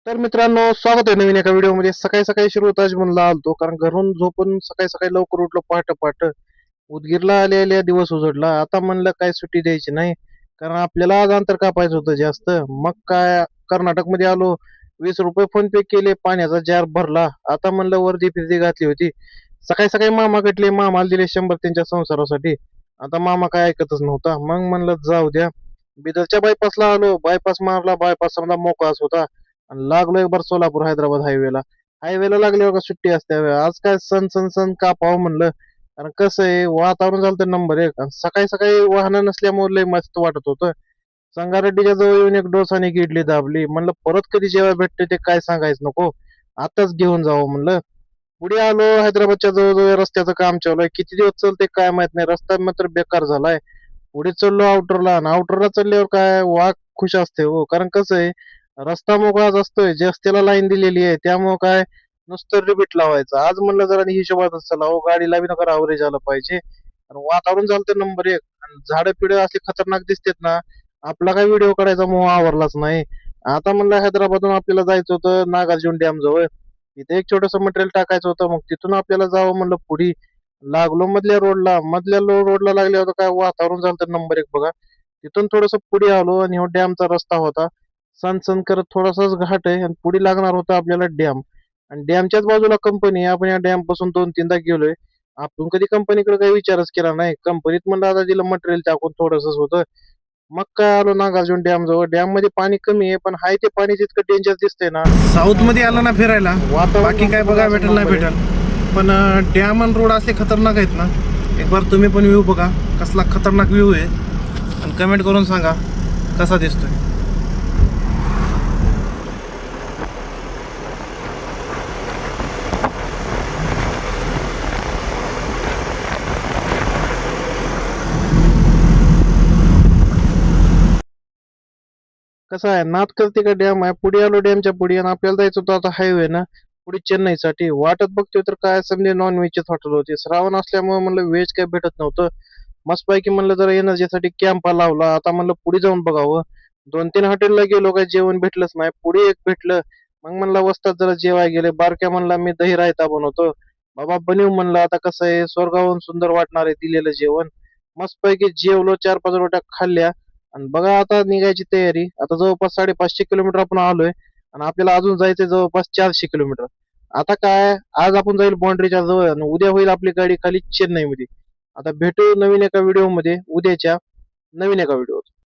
तर मित्रांनो, स्वागत आहे नवीन एका व्हिडिओमध्ये. सकाळी सकाळी शिरोताज म्हणला आलतो, कारण घरून झोपून सकाळी सकाळी लवकर उठलो पहाट पहाट. उदगीरला आल्या आल्या दिवस उजडला. आता म्हणलं काय सुट्टी द्यायची नाही, कारण आपल्याला आज अंतर कापायचं होतं जास्त. मग काय, कर्नाटक मध्ये आलो. 20 रुपये फोन पे केले, पाण्याचा जार भरला. आता म्हणलं वर्दी फिरदी घातली होती. सकाळी सकाळी मामा कटले, मामाला दिले 100 त्यांच्या संसारासाठी. आता मामा काय ऐकतच नव्हता. मग म्हणलं जाऊ द्या. बिदरच्या बायपासला आलो, बायपास मारला, बायपास समजा मोकळाच होता. आणि लागलो एक बार सोलापूर हैदराबाद हायवेला. हायवेला लागल्यावर का सुट्टी असते व्हय? आज काय सण सण सण कापावं म्हणलं. कारण कसं आहे, वातावरण झालं तर नंबर एक. आणि सकाळी सकाळी वाहनं नसल्यामुळे लय मस्त वाटत होतं. संगारेड्डीच्या जवळ येऊन एक डोसा आणि एक इडली दाबली. म्हणलं परत कधी जेव्हा भेटते ते काय सांगायचं नको. आताच घेऊन जावं म्हणलं. पुढे आलो, हैदराबादच्या जवळ रस्त्याचं काम चालू आहे. किती दिवस चालते काय माहित नाही. रस्ता मात्र बेकार झालाय. पुढे चढलो आउटरला, आणि आउटरला चढल्यावर काय वाघ खुश असते हो. कारण कसं आहे, रस्ता मोकळाच असतोय, रस्त्याला लाईन दिलेली आहे. त्यामुळं काय, नुसतं रिबीट लावायचं. आज म्हणलं जरा हिशोबातच चला हो, गाडीला बी नका अवरेज आलं पाहिजे. आणि वातावरण झालं तर नंबर एक. आणि झाडं पिढं असे खतरनाक दिसतेत ना, आपला काय व्हिडिओ काढायचा मोह आवरलाच नाही. आता म्हणलं हैदराबादहून आपल्याला जायचं होतं नागार्जुन डॅम जवळ. तिथे एक छोटस मटेरियल टाकायचं होतं. मग तिथून आपल्याला जावं म्हणलं पुढे. लागलो मधल्या रोडला. मधल्या रोडला लागल्यावर काय वातावरण झालं तर नंबर एक बघा. तिथून थोडस पुढे आलो, आणि डॅमचा रस्ता होता. सण करत थोडासाच घाट आहे, आणि पुढे लागणार होता आपल्याला डॅम. आणि डॅमच्याच बाजूला कंपनी आहे. आपण या डॅम पासून 2-3दा गेलोय. आपण कधी कंपनीकडे काही विचारच केला नाही. कंपनीत म्हणलं आता दिलं मटेरियल टाकून थोडंसंच होतं. मग काय आलो नागार्जुन डॅम जवळ. डॅम मध्ये पाणी कमी आहे, पण हाय ते पाणी जितकं डेंजर दिसतंय ना. साऊथ मध्ये आला ना फिरायला, वातावरण बाकी काय बघा भेटेल नाही भेटेल, पण डॅम आणि रोड असे खतरनाक आहेत ना. एक बार तुम्ही पण व्ह्यू बघा, कसला खतरनाक व्ह्यू आहे. आणि कमेंट करून सांगा कसा दिसतोय. कसं आहे, नाथ करते का डॅम आहे. पुढे आलो डॅमच्या पुढे, आणि आपल्याला जायचं होतं आता हायवे ना पुढे चेन्नईसाठी. वाटत बघतोय तर काय समजे नॉन व्हेजचेच हॉटेल होते. श्रावण असल्यामुळे म्हणलं व्हेज काय भेटत नव्हतं. मस्तपैकी म्हणलं जरा एनर्जीसाठी कॅम्पा लावला. आता म्हणलं पुढे जाऊन बघावं. 2-3 हॉटेलला गेलो, काय जेवण भेटलंच नाही. पुढे एक भेटलं. मग म्हणला वस्तात जरा जेवाय गेले. बारक्या म्हणला मी दही रायता बनवतो. बाबा बनव म्हणलं. आता कसं आहे, स्वर्गाहून सुंदर वाटणार आहे दिलेलं जेवण. मस्तपैकी जेवलो, 4-5 रोट्या खाल्ल्या. आणि बघा आता निघायची तयारी. आता जवळपास 550 किलोमीटर आपण आलोय, आणि आपल्याला अजून जायचंय जवळपास 400 किलोमीटर. आता काय, आज आपण जाईल बाउंड्रीच्या जवळ, आणि उद्या होईल आपली गाडी खाली चेन्नईमध्ये. आता भेटू नवीन एका व्हिडिओ मध्ये उद्याच्या नवीन एका व्हिडिओ.